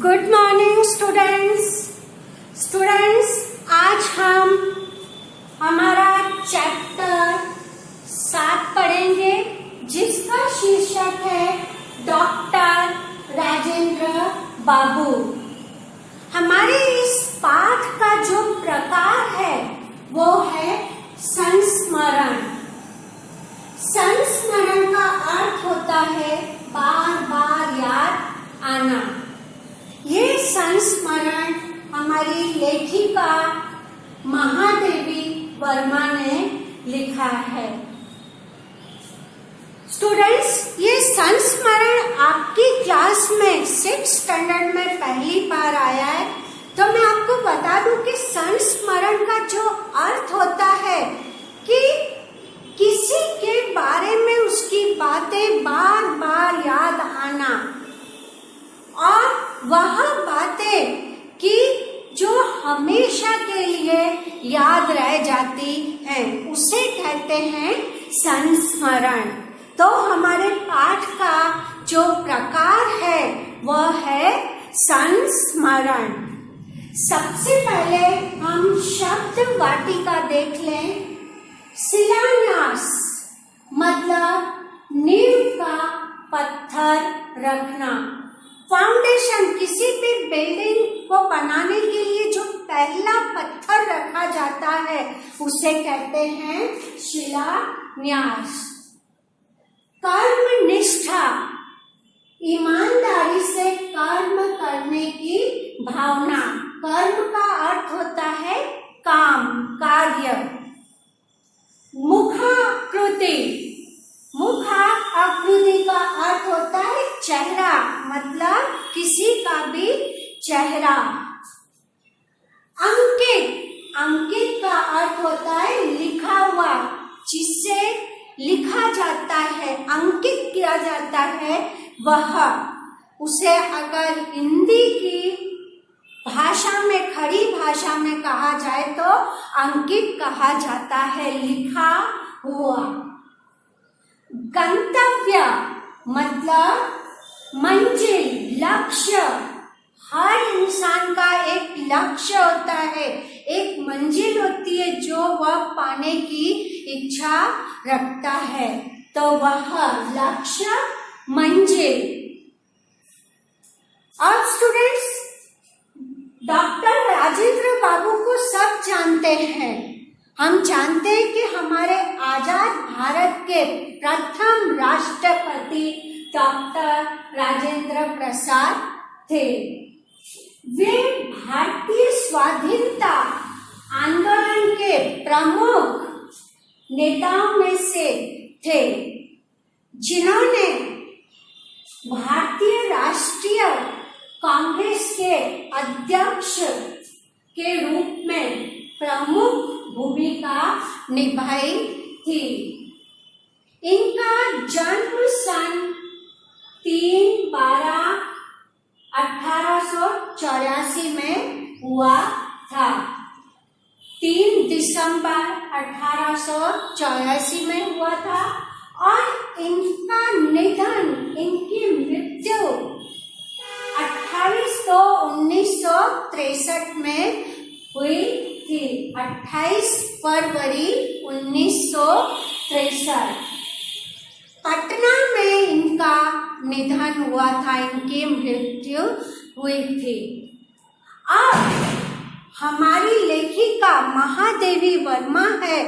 Good morning students आज हम हमारा चैप्टर 7 पढ़ेंगे जिसका शीर्षक है डॉक्टर राजेंद्र बाबू। हमारे इस पाठ का जो प्रकार है वो है संस्मरण। संस्मरण का अर्थ होता है बार बार याद आना। ये संस्मरण हमारी लेखिका महादेवी वर्मा ने लिखा है। स्टूडेंट्स, ये संस्मरण आपकी क्लास में 6th स्टैंडर्ड में पहली बार आया है। तो मैं आपको बता दूं कि संस्मरण का जो अर्थ होता है कि किसी के बारे में उसकी बातें बार बार याद आना और वह बातें कि जो हमेशा के लिए याद रह जाती हैं उसे कहते हैं संस्मरण। तो हमारे पाठ का जो प्रकार है वह है संस्मरण। सबसे पहले हम शब्द वाटिका देख लें। शिलान्यास मतलब नींव का पत्थर रखना। फाउंडेशन, किसी भी बिल्डिंग को बनाने के लिए जो पहला पत्थर रखा जाता है उसे कहते हैं शिलान्यास। कर्म निष्ठा, ईमानदारी से कर्म करने की भावना। कर्म का अर्थ होता है काम, कार्य। मुखाकृति, मुखाकृति का अर्थ होता है चेहरा, मतलब किसी का भी चेहरा। अंकित, अंकित का अर्थ होता है लिखा हुआ, जिससे लिखा जाता है, अंकित किया जाता है वह। उसे अगर हिंदी की भाषा में, खड़ी भाषा में कहा जाए तो अंकित कहा जाता है, लिखा हुआ। गंतव्य मतलब मंजिल, लक्ष्य। हर इंसान का एक लक्ष्य होता है, एक मंजिल होती है जो वह पाने की इच्छा रखता है, तो वह लक्ष्य, मंजिल। अब स्टूडेंट्स, डॉक्टर राजेंद्र बाबू को सब जानते हैं। हम जानते हैं कि हमारे आजाद भारत के प्रथम राष्ट्रपति डॉक्टर राजेंद्र प्रसाद थे। वे भारतीय स्वाधीनता आंदोलन के प्रमुख नेताओं में से थे, जिन्होंने भारतीय राष्ट्रीय कांग्रेस के अध्यक्ष के रूप में प्रमुख भूमिका निभाई थी। इनका जन्म सन 3/12/1884 में हुआ था। 3 दिसंबर 1884 में हुआ था और इनका निधन, इनकी मृत्यु 28/2/1963 में हुई थी। 28 फरवरी 1963 पटना में इनका निधन हुआ था, इनकी मृत्यु हुई थी। अब हमारी लेखिका महादेवी वर्मा है,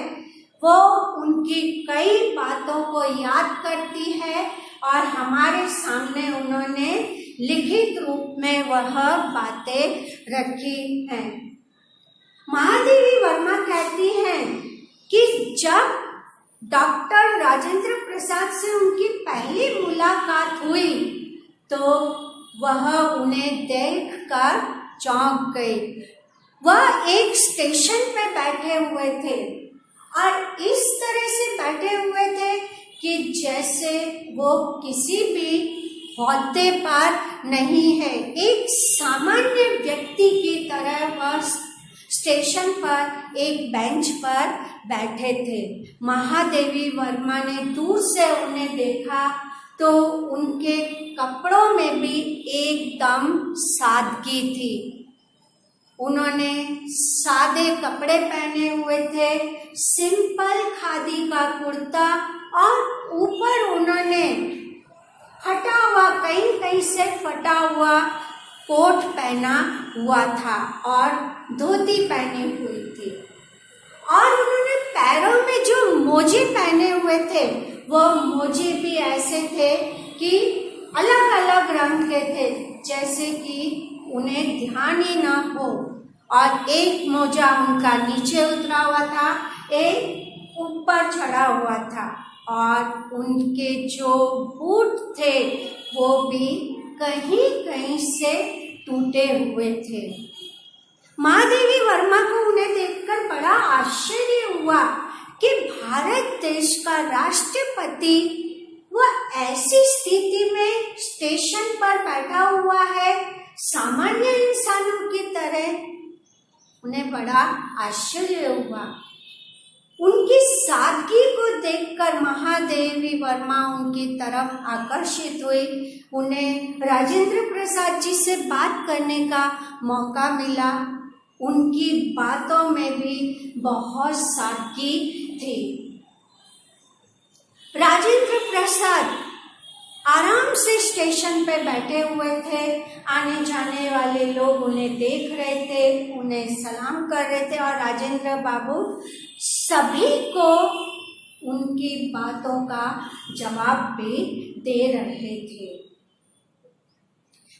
वो उनकी कई बातों को याद करती है और हमारे सामने उन्होंने लिखित रूप में वह बातें रखी हैं। महादेवी वर्मा कहती हैं कि जब डॉक्टर राजेंद्र प्रसाद से उनकी पहली मुलाकात हुई तो वह उन्हें देखकर चौंक गई। वह एक स्टेशन पे बैठे हुए थे और इस तरह से बैठे हुए थे कि जैसे वो किसी भी ओहदे पर नहीं है, एक सामान्य व्यक्ति की तरह वह स्टेशन पर एक बेंच पर बैठे थे। महादेवी वर्मा ने दूर से उन्हें देखा तो उनके कपड़ों में भी एकदम सादगी थी। उन्होंने सादे कपड़े पहने हुए थे, सिंपल खादी का कुर्ता, और ऊपर उन्होंने फटा हुआ, कहीं कहीं से फटा हुआ कोट पहना हुआ था और धोती पहनी हुई थी। और उन्होंने पैरों में जो मोजे पहने हुए थे, वो मोजे भी ऐसे थे कि अलग अलग रंग के थे, जैसे कि उन्हें ध्यान ही ना हो। और एक मोजा उनका नीचे उतरा हुआ था, एक ऊपर चढ़ा हुआ था, और उनके जो बूट थे वो भी कहीं कहीं से टूटे हुए थे। महादेवी वर्मा को उन्हें देखकर बड़ा आश्चर्य हुआ कि भारत देश का राष्ट्रपति वह ऐसी स्थिति में स्टेशन पर बैठा हुआ है सामान्य इंसानों की तरह। उन्हें बड़ा आश्चर्य हुआ। उनकी सादगी को देखकर महादेवी वर्मा उनकी तरफ आकर्षित हुई। उन्हें राजेंद्र प्रसाद जी से बात करने का मौका मिला। उनकी बातों में भी बहुत सादगी थी। राजेंद्र प्रसाद आराम से स्टेशन पे बैठे हुए थे। आने जाने वाले लोग उन्हें देख रहे थे, उन्हें सलाम कर रहे थे, और राजेंद्र बाबू सभी को उनकी बातों का जवाब भी दे रहे थे।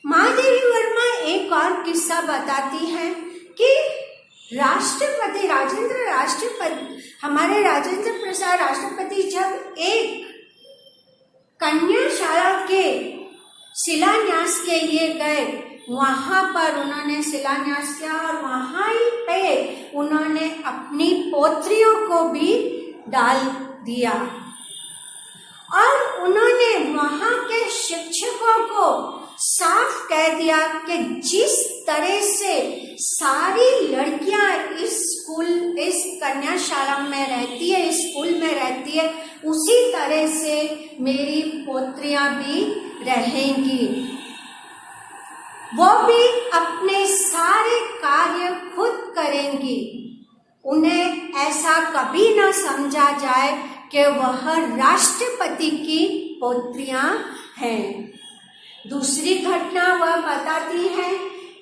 महादेवी वर्मा एक और किस्सा बताती हैं कि हमारे राजेंद्र प्रसाद राष्ट्रपति जब एक कन्याशाला के शिलान्यास के लिए गए, वहां पर उन्होंने शिलान्यास किया और वहां ही पे उन्होंने अपनी पोत्रियों को भी डाल दिया। और उन्होंने वहां के शिक्षकों को साफ कह दिया कि जिस तरह से सारी लड़कियां इस कन्याशाला में रहती है, इस स्कूल में रहती है, उसी तरह से मेरी पोत्रियां भी रहेंगी। वो भी अपने सारे कार्य खुद करेंगी। उन्हें ऐसा कभी न समझा जाए कि वह राष्ट्रपति की पोत्रियां हैं। दूसरी घटना वह बताती है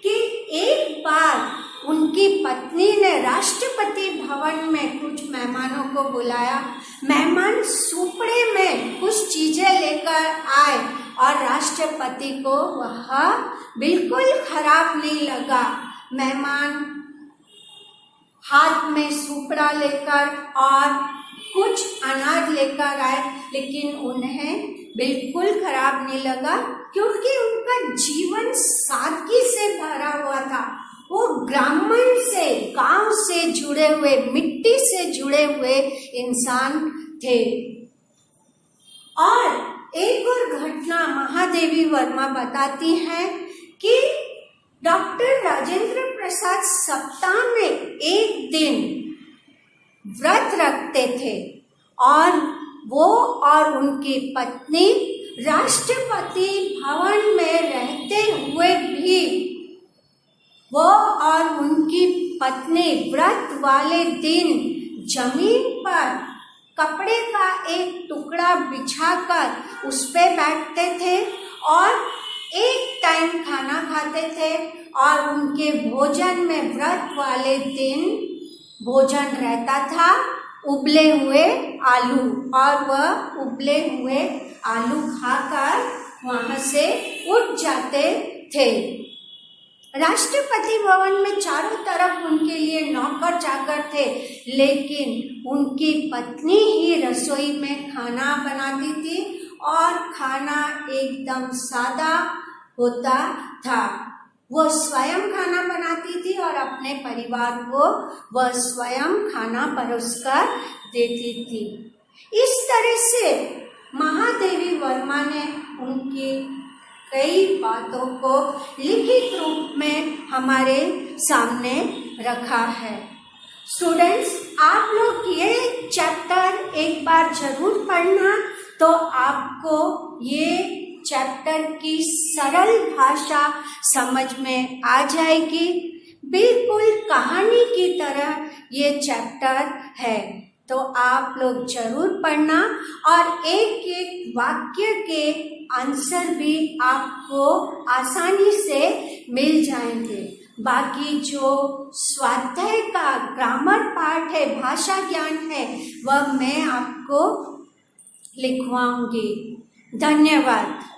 कि एक बार उनकी पत्नी ने राष्ट्रपति भवन में कुछ मेहमानों को बुलाया। मेहमान सुपड़े में कुछ चीजें लेकर आए और राष्ट्रपति को वह बिल्कुल खराब नहीं लगा। मेहमान हाथ में सुपड़ा लेकर और कुछ अनाज लेकर आए, लेकिन उन्हें बिल्कुल खराब नहीं लगा, क्योंकि उनका जीवन सादगी से भरा हुआ था। वो ग्रामीण से, गांव से जुड़े हुए, मिट्टी से जुड़े हुए इंसान थे। और एक और घटना महादेवी वर्मा बताती हैं कि डॉक्टर राजेंद्र प्रसाद सप्ताह में एक दिन व्रत रखते थे और वो और उनकी पत्नी राष्ट्रपति भवन में रहते हुए भी वो और उनकी पत्नी व्रत वाले दिन जमीन पर कपड़े का एक टुकड़ा बिछाकर उस पे बैठते थे और एक टाइम खाना खाते थे। और उनके भोजन में व्रत वाले दिन भोजन रहता था उबले हुए आलू, और वह उबले हुए आलू खाकर वहां से उठ जाते थे। राष्ट्रपति भवन में चारों तरफ उनके लिए नौकर चाकर थे, लेकिन उनकी पत्नी ही रसोई में खाना बनाती थी और खाना एकदम सादा होता था। वह स्वयं खाना बनाती थी और अपने परिवार को वह स्वयं खाना परोसकर देती थी। इस तरह से महादेवी वर्मा ने उनकी कई बातों को लिखित रूप में हमारे सामने रखा है। स्टूडेंट्स, आप लोग ये चैप्टर एक बार जरूर पढ़ना, तो आपको ये चैप्टर की सरल भाषा समझ में आ जाएगी। बिल्कुल कहानी की तरह ये चैप्टर है, तो आप लोग जरूर पढ़ना और एक एक वाक्य के आंसर भी आपको आसानी से मिल जाएंगे। बाकी जो स्वाध्याय का ग्रामर पार्ट है, भाषा ज्ञान है, वह मैं आपको लिखवाऊंगी। धन्यवाद।